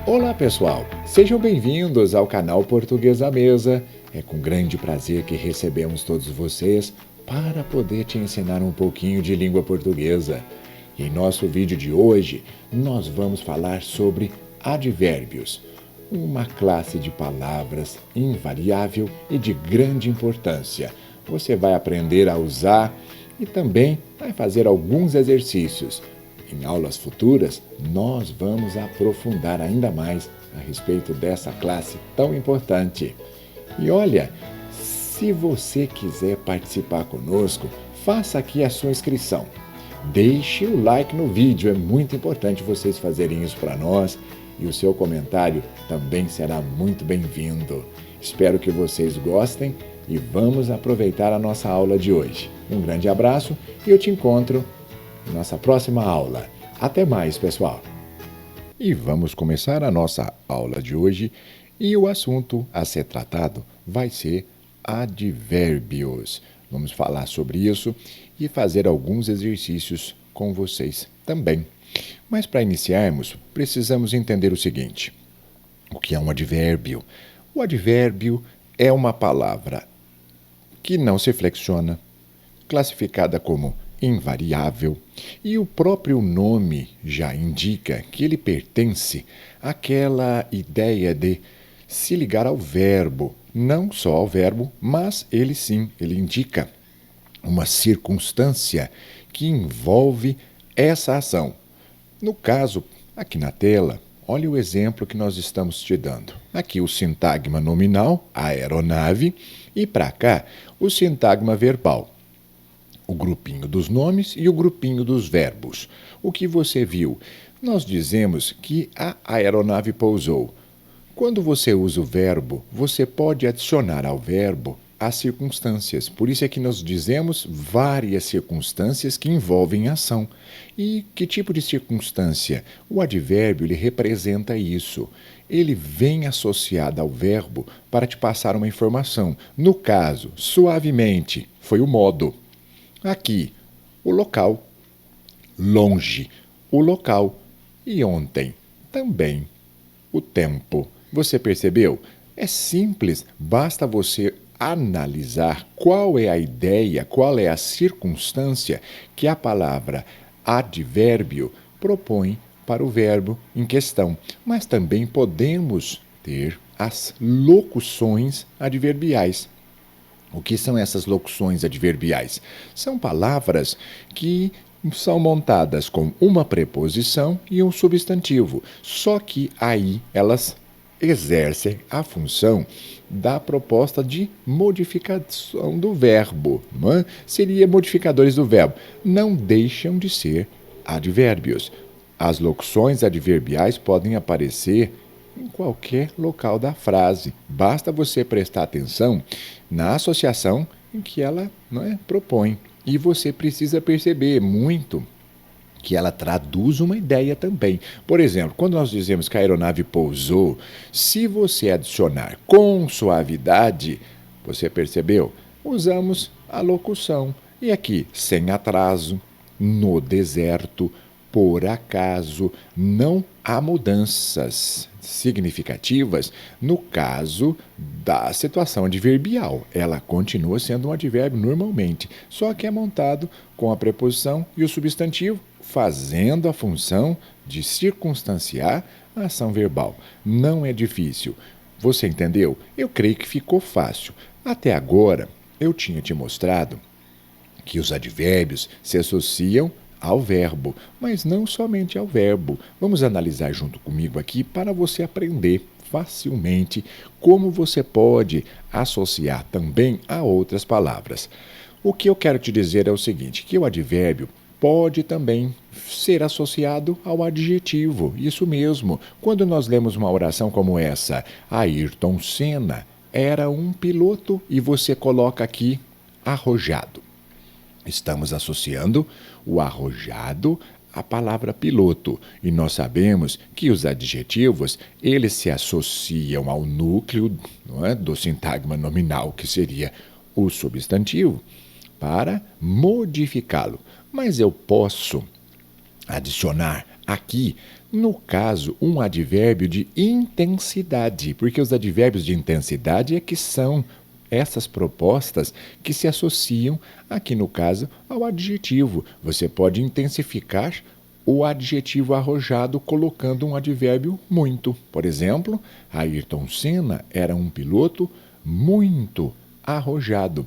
Olá pessoal, sejam bem-vindos ao canal Português à Mesa. É com grande prazer que recebemos todos vocês para poder te ensinar um pouquinho de língua portuguesa. E em nosso vídeo de hoje, nós vamos falar sobre advérbios, uma classe de palavras invariável e de grande importância. Você vai aprender a usar e também vai fazer alguns exercícios. Em aulas futuras, nós vamos aprofundar ainda mais a respeito dessa classe tão importante. E olha, se você quiser participar conosco, faça aqui a sua inscrição. Deixe o like no vídeo, é muito importante vocês fazerem isso para nós e o seu comentário também será muito bem-vindo. Espero que vocês gostem e vamos aproveitar a nossa aula de hoje. Um grande abraço e eu te encontro nossa próxima aula. Até mais, pessoal! E vamos começar a nossa aula de hoje e o assunto a ser tratado vai ser advérbios. Vamos falar sobre isso e fazer alguns exercícios com vocês também. Mas para iniciarmos, precisamos entender o seguinte: o que é um advérbio? O advérbio é uma palavra que não se flexiona, classificada como invariável, e o próprio nome já indica que ele pertence àquela ideia de se ligar ao verbo, não só ao verbo, mas ele indica uma circunstância que envolve essa ação. No caso, aqui na tela, olha o exemplo que nós estamos te dando. Aqui o sintagma nominal, a aeronave, e para cá o sintagma verbal, o grupinho dos nomes e o grupinho dos verbos. O que você viu? Nós dizemos que a aeronave pousou. Quando você usa o verbo, você pode adicionar ao verbo as circunstâncias. Por isso é que nós dizemos várias circunstâncias que envolvem ação. E que tipo de circunstância? O advérbio ele representa isso. Ele vem associado ao verbo para te passar uma informação. No caso, suavemente, foi o modo. Aqui, o local, longe, o local, e ontem, também, o tempo. Você percebeu? É simples, basta você analisar qual é a ideia, qual é a circunstância que a palavra advérbio propõe para o verbo em questão. Mas também podemos ter as locuções adverbiais. O que são essas locuções adverbiais? São palavras que são montadas com uma preposição e um substantivo, só que aí elas exercem a função da proposta de modificação do verbo. Não é? Seria modificadores do verbo. Não deixam de ser advérbios. As locuções adverbiais podem aparecer em qualquer local da frase. Basta você prestar atenção na associação em que ela propõe. E você precisa perceber muito que ela traduz uma ideia também. Por exemplo, quando nós dizemos que a aeronave pousou, se você adicionar com suavidade, você percebeu? Usamos a locução. E aqui, sem atraso, no deserto, por acaso, não há mudanças significativas no caso da situação adverbial. Ela continua sendo um advérbio normalmente, só que é montado com a preposição e o substantivo, fazendo a função de circunstanciar a ação verbal. Não é difícil. Você entendeu? Eu creio que ficou fácil. Até agora, eu tinha te mostrado que os advérbios se associam ao verbo, mas não somente ao verbo. Vamos analisar junto comigo aqui para você aprender facilmente como você pode associar também a outras palavras. O que eu quero te dizer é o seguinte, que o advérbio pode também ser associado ao adjetivo. Isso mesmo. Quando nós lemos uma oração como essa, Ayrton Senna era um piloto, e você coloca aqui arrojado. Estamos associando o arrojado à palavra piloto. E nós sabemos que os adjetivos, eles se associam ao núcleo do sintagma nominal, que seria o substantivo, para modificá-lo. Mas eu posso adicionar Aqui, no caso, um advérbio de intensidade, porque os advérbios de intensidade é que são essas propostas que se associam, aqui no caso, ao adjetivo. Você pode intensificar o adjetivo arrojado colocando um advérbio muito. Por exemplo, Ayrton Senna era um piloto muito arrojado.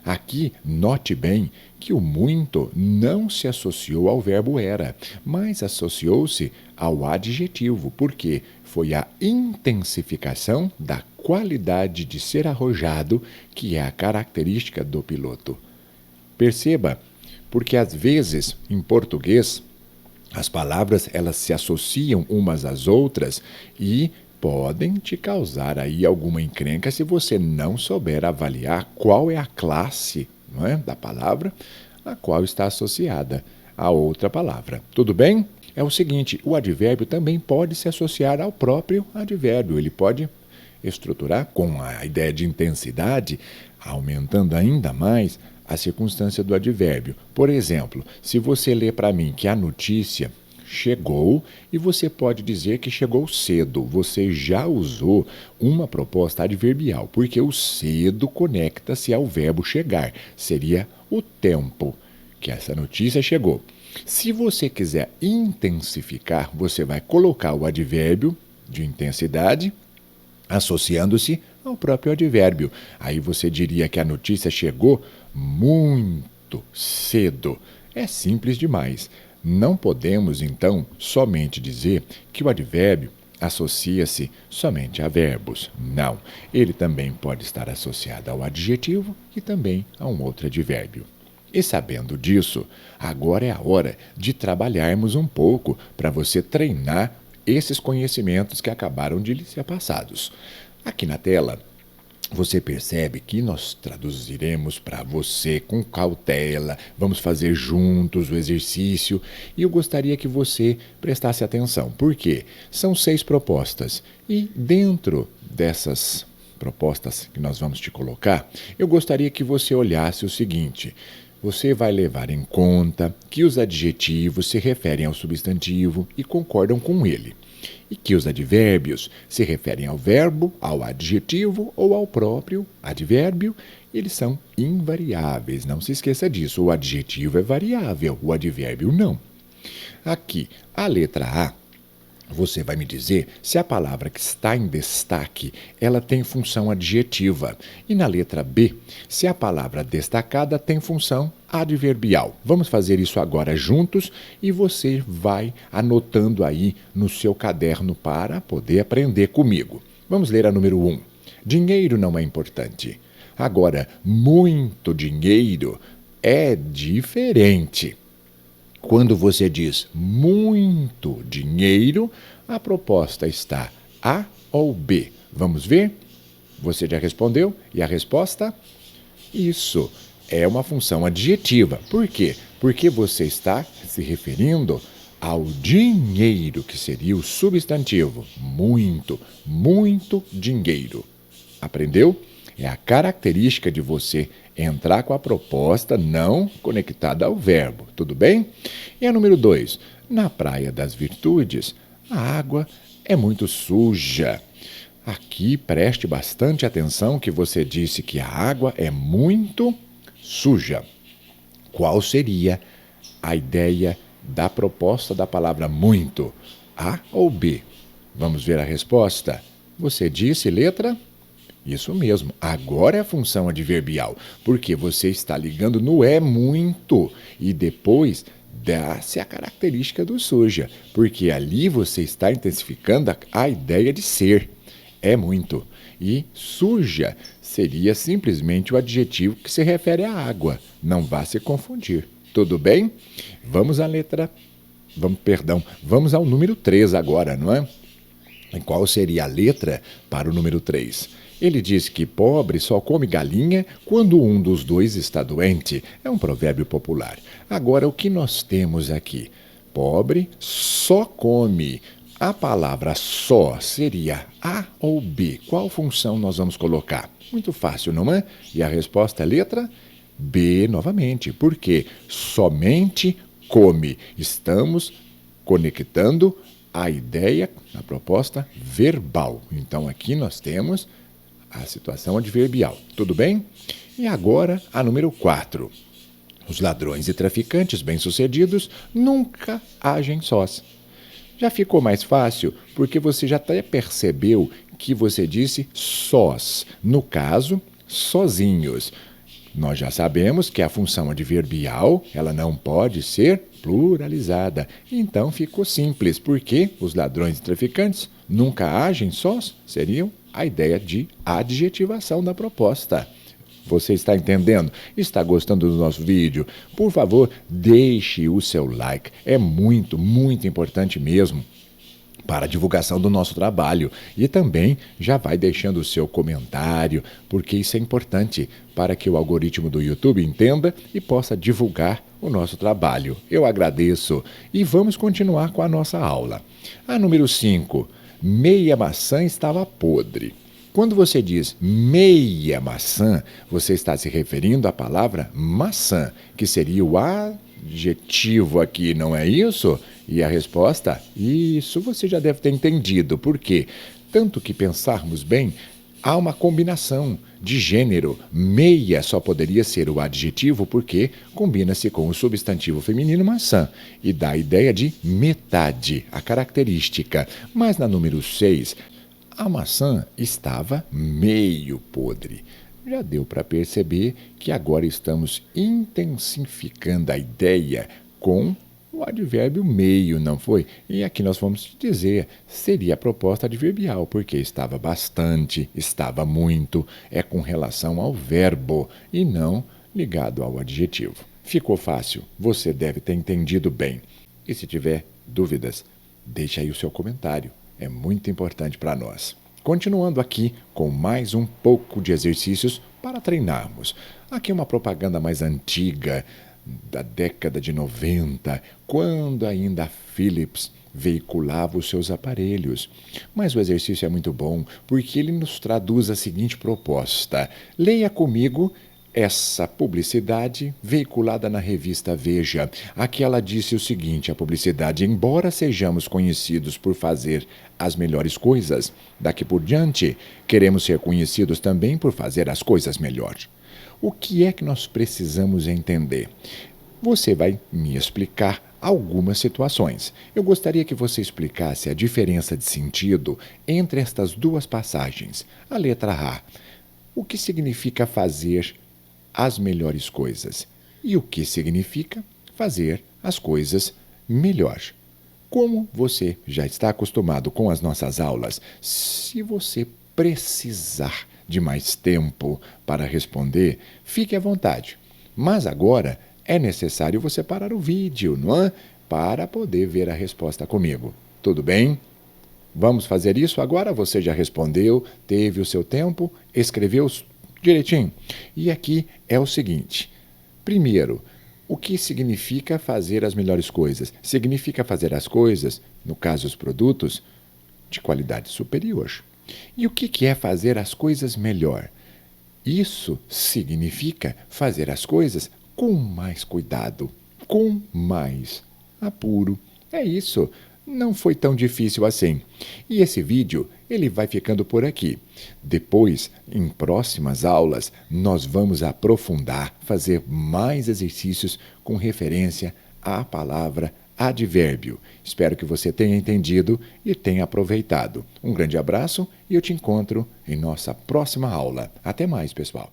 Aqui, note bem que o muito não se associou ao verbo era, mas associou-se ao adjetivo, porque foi a intensificação da qualidade de ser arrojado que é a característica do piloto. Perceba, porque às vezes, em português, as palavras elas se associam umas às outras e podem te causar aí alguma encrenca se você não souber avaliar qual é a classe, não é, da palavra a qual está associada a outra palavra. Tudo bem? É o seguinte, o advérbio também pode se associar ao próprio advérbio. Ele pode estruturar com a ideia de intensidade, aumentando ainda mais a circunstância do advérbio. Por exemplo, se você lê para mim que a notícia chegou e você pode dizer que chegou cedo. Você já usou uma proposta adverbial, porque o cedo conecta-se ao verbo chegar. Seria o tempo que essa notícia chegou. Se você quiser intensificar, você vai colocar o advérbio de intensidade associando-se ao próprio advérbio. Aí você diria que a notícia chegou muito cedo. É simples demais. Não podemos, então, somente dizer que o advérbio associa-se somente a verbos. Não. Ele também pode estar associado ao adjetivo e também a um outro advérbio. E sabendo disso, agora é a hora de trabalharmos um pouco para você treinar esses conhecimentos que acabaram de lhe ser passados. Aqui na tela, você percebe que nós traduziremos para você com cautela, vamos fazer juntos o exercício e eu gostaria que você prestasse atenção. Por quê? São 6 propostas e dentro dessas propostas que nós vamos te colocar, eu gostaria que você olhasse o seguinte. Você vai levar em conta que os adjetivos se referem ao substantivo e concordam com ele. E que os advérbios se referem ao verbo, ao adjetivo ou ao próprio advérbio, eles são invariáveis. Não se esqueça disso, o adjetivo é variável, o advérbio não. Aqui, a letra A, você vai me dizer se a palavra que está em destaque, ela tem função adjetiva. E na letra B, se a palavra destacada tem função adverbial. Vamos fazer isso agora juntos e você vai anotando aí no seu caderno para poder aprender comigo. Vamos ler a número 1. Dinheiro não é importante. Agora, muito dinheiro é diferente. Quando você diz muito dinheiro, a proposta está A ou B. Vamos ver? Você já respondeu? E a resposta? Isso é uma função adjetiva. Por quê? Porque você está se referindo ao dinheiro, que seria o substantivo. Muito, muito dinheiro. Aprendeu? É a característica de você entrar com a proposta não conectada ao verbo, tudo bem? E a número 2, na Praia das Virtudes, a água é muito suja. Aqui preste bastante atenção que você disse que a água é muito suja. Qual seria a ideia da proposta da palavra muito? A ou B? Vamos ver a resposta. Você disse letra? Isso mesmo, agora é a função adverbial, porque você está ligando no é muito e depois dá-se a característica do suja, porque ali você está intensificando a ideia de ser, é muito. E suja seria simplesmente o adjetivo que se refere à água, não vá se confundir, tudo bem? Vamos ao número 3 agora, não é? E qual seria a letra para o número 3? Ele diz que pobre só come galinha quando um dos dois está doente. É um provérbio popular. Agora, o que nós temos aqui? Pobre só come. A palavra só seria A ou B? Qual função nós vamos colocar? Muito fácil, não é? E a resposta é letra B novamente. Por quê? Somente come. Estamos conectando a ideia, a proposta verbal. Então, aqui nós temos a situação adverbial. Tudo bem? E agora, a número 4. Os ladrões e traficantes bem-sucedidos nunca agem sós. Já ficou mais fácil porque você já até percebeu que você disse sós. No caso, sozinhos. Nós já sabemos que a função adverbial ela não pode ser pluralizada. Então ficou simples, porque os ladrões e traficantes nunca agem sós, seriam a ideia de adjetivação da proposta. Você está entendendo? Está gostando do nosso vídeo? Por favor, deixe o seu like. É muito, muito importante mesmo para a divulgação do nosso trabalho. E também já vai deixando o seu comentário, porque isso é importante para que o algoritmo do YouTube entenda e possa divulgar o nosso trabalho. Eu agradeço e vamos continuar com a nossa aula. A número 5. Meia maçã estava podre. Quando você diz meia maçã, você está se referindo à palavra maçã, que seria o adjetivo aqui, não é isso? E a resposta? Isso você já deve ter entendido. Por quê? Tanto que pensarmos bem, há uma combinação de gênero. Meia só poderia ser o adjetivo porque combina-se com o substantivo feminino maçã e dá a ideia de metade, a característica. Mas na número 6, a maçã estava meio podre. Já deu para perceber que agora estamos intensificando a ideia com o advérbio meio, não foi? E aqui nós vamos dizer, seria a proposta adverbial, porque estava bastante, estava muito, é com relação ao verbo e não ligado ao adjetivo. Ficou fácil? Você deve ter entendido bem. E se tiver dúvidas, deixe aí o seu comentário. É muito importante para nós. Continuando aqui com mais um pouco de exercícios para treinarmos. Aqui uma propaganda mais antiga, da década de 90, quando ainda a Philips veiculava os seus aparelhos. Mas o exercício é muito bom porque ele nos traduz a seguinte proposta. Leia comigo essa publicidade veiculada na revista Veja. Aqui ela disse o seguinte, a publicidade: embora sejamos conhecidos por fazer as melhores coisas, daqui por diante queremos ser conhecidos também por fazer as coisas melhor. O que é que nós precisamos entender? Você vai me explicar algumas situações. Eu gostaria que você explicasse a diferença de sentido entre estas duas passagens. A letra A. O que significa fazer as melhores coisas? E o que significa fazer as coisas melhor? Como você já está acostumado com as nossas aulas, se você precisar de mais tempo para responder, fique à vontade. Mas agora é necessário você parar o vídeo, não é? Para poder ver a resposta comigo. Tudo bem? Vamos fazer isso agora? Você já respondeu, teve o seu tempo, escreveu direitinho. E aqui é o seguinte. Primeiro, o que significa fazer as melhores coisas? Significa fazer as coisas, no caso os produtos, de qualidade superior. E o que é fazer as coisas melhor? Isso significa fazer as coisas com mais cuidado, com mais apuro. É isso. Não foi tão difícil assim. E esse vídeo, ele vai ficando por aqui. Depois, em próximas aulas, nós vamos aprofundar, fazer mais exercícios com referência à palavra advérbio. Espero que você tenha entendido e tenha aproveitado. Um grande abraço e eu te encontro em nossa próxima aula. Até mais, pessoal!